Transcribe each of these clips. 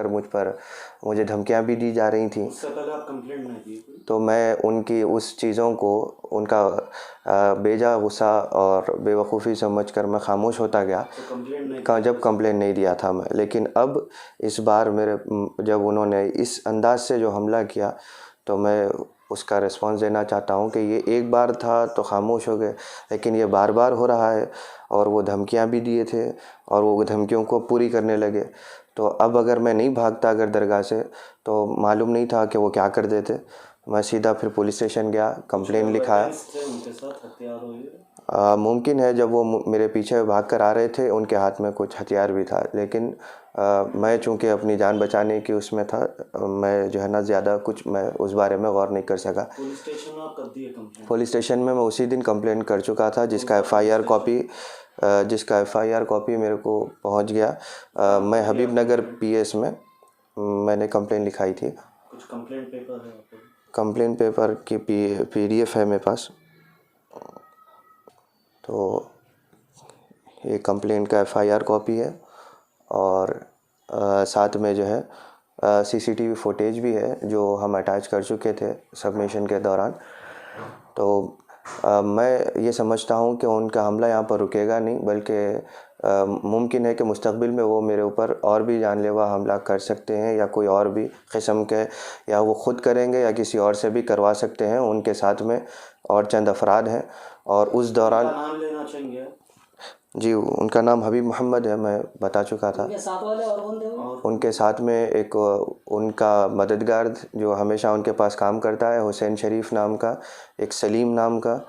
कर मुझे धमकियां भी दी जा रही थी। उससे पहले आप कंप्लेंट नहीं दी? तो मैं उनकी उस चीज़ों को उनका बेजा गुस्सा और बेवकूफ़ी समझकर मैं खामोश होता गया। तो जब कंप्लेंट नहीं दिया था मैं, लेकिन अब इस बार जब उन्होंने इस अंदाज से जो हमला किया तो मैं उसका रिस्पांस देना चाहता हूं कि ये एक बार था तो खामोश हो गए, लेकिन ये बार बार हो रहा है। और वो धमकियां भी दिए थे और वो धमकियों को पूरी करने लगे। तो अब अगर मैं नहीं भागता अगर दरगाह से, तो मालूम नहीं था कि वो क्या कर देते। मैं सीधा फिर पुलिस स्टेशन गया, कंप्लेन लिखाया। उनके साथ हथियार हुए? मुमकिन है जब वो मेरे पीछे भाग कर आ रहे थे उनके हाथ में कुछ हथियार भी था, लेकिन मैं चूँकि अपनी जान बचाने की उसमें था, मैं जो है ना ज़्यादा कुछ मैं उस बारे में गौर नहीं कर सका। पुलिस स्टेशन में आप कब दिए कंप्लेंट? पुलिस स्टेशन में मैं उसी दिन कंप्लेंट कर चुका था, जिसका एफआईआर कॉपी मेरे को पहुंच गया। मैं हबीब नगर पीएस में मैंने कंप्लेंट लिखाई थी। कुछ कंप्लेंट पेपर है आपको? कंप्लेंट पेपर की पीडीएफ है मेरे पास। तो ये कंप्लेंट का एफआईआर कॉपी है और साथ में जो है सीसीटीवी फुटेज भी है जो हम अटैच कर चुके थे सबमिशन के दौरान। तो मैं ये समझता हूँ कि उनका हमला यहाँ पर रुकेगा नहीं, बल्कि मुमकिन है कि मुस्तकबिल में वो मेरे ऊपर और भी जानलेवा हमला कर सकते हैं, या कोई और भी किस्म के, या वो ख़ुद करेंगे या किसी और से भी करवा सकते हैं। उनके साथ में और चंद अफराद हैं और उस दौरान नाम लेना चाहेंगे? जी, उनका नाम हबीब मोहम्मद है, मैं बता चुका था। उनके साथ वाले और कौन थे? उनके साथ में एक उनका मददगार जो हमेशा उनके पास काम करता है, हुसैन शरीफ नाम का, एक सलीम नाम का,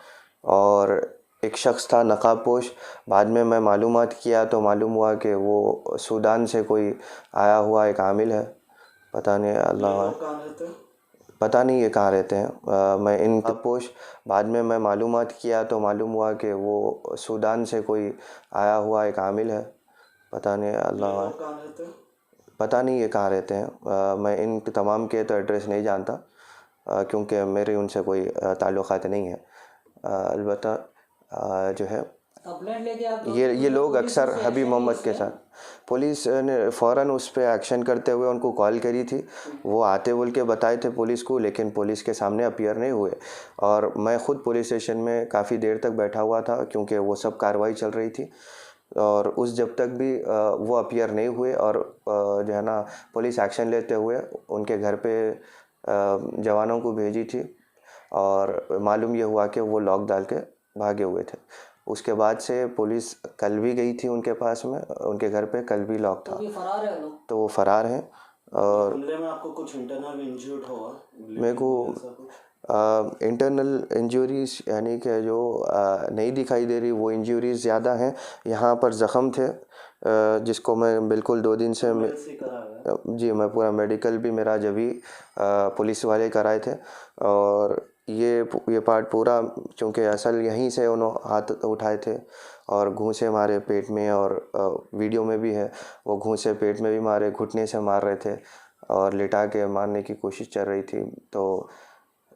और एक शख्स था नकाबपोश। बाद में मैं मालूमात किया तो मालूम हुआ कि वो सूडान से कोई आया हुआ एक आमिल है। पता नहीं, अल्लाह पता नहीं ये कहाँ रहते हैं। मैं इन नकाबपोश बाद में मैं मालूमात किया तो मालूम हुआ कि वो सूडान से कोई आया हुआ एक आमिल है। पता नहीं, अल्लाह पता नहीं ये कहाँ रहते हैं। मैं इन तमाम के तो एड्रेस नहीं जानता, क्योंकि मेरे उनसे कोई ताल्लुक़ात नहीं है। अलबत्ता जो है ये लोग अक्सर हबीब मोहम्मद के साथ, पुलिस ने फ़ौरन उस पर एक्शन करते हुए उनको कॉल करी थी। वो आते बोल के बताए थे पुलिस को, लेकिन पुलिस के सामने अपीयर नहीं हुए। और मैं ख़ुद पुलिस स्टेशन में काफ़ी देर तक बैठा हुआ था, क्योंकि वो सब कार्रवाई चल रही थी। और उस जब तक भी वो अपीयर नहीं हुए और जो है ना पुलिस एक्शन लेते हुए उनके घर पे जवानों को भेजी थी, और मालूम ये हुआ कि वो लॉक डाल के भागे हुए थे। उसके बाद से पुलिस कल भी गई थी उनके पास में, उनके घर पे कल भी लॉक था। तो वो फ़रार हैं। और हमले में आपको कुछ इंटरनल इंजर्ड हुआ? मेरे को इंटरनल इंजरीज यानी कि जो नहीं दिखाई दे रही, वो इंजरीज ज़्यादा हैं। यहाँ पर ज़ख़म थे जिसको मैं बिल्कुल 2 दिन से जी, मैं पूरा मेडिकल भी मेरा जब भी पुलिस वाले कराए थे। और ये पार्ट पूरा, चूँकि असल यहीं से उन्होंने हाथ उठाए थे और घूंसे मारे पेट में, और वीडियो में भी है वो घूंसे पेट में भी मारे, घुटने से मार रहे थे और लिटा के मारने की कोशिश चल रही थी। तो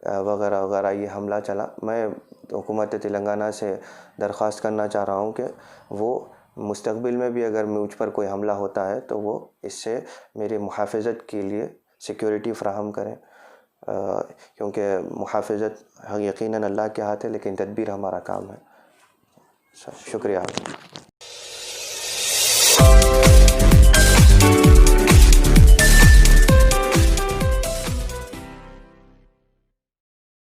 वगैरह वगैरह ये हमला चला। मैं हुकूमत तेलंगाना से दरख्वास्त करना चाह रहा हूँ कि वो मुस्तकबिल में भी अगर मुझ पर कोई हमला होता है तो वो इससे मेरी मुहाफ़िज़त के लिए सिक्योरिटी फ़राहम करें, क्योंकि मुहाफ़िज़त यकीनन अल्लाह के हाथ है, लेकिन तदबीर हमारा काम है। शुक्रिया।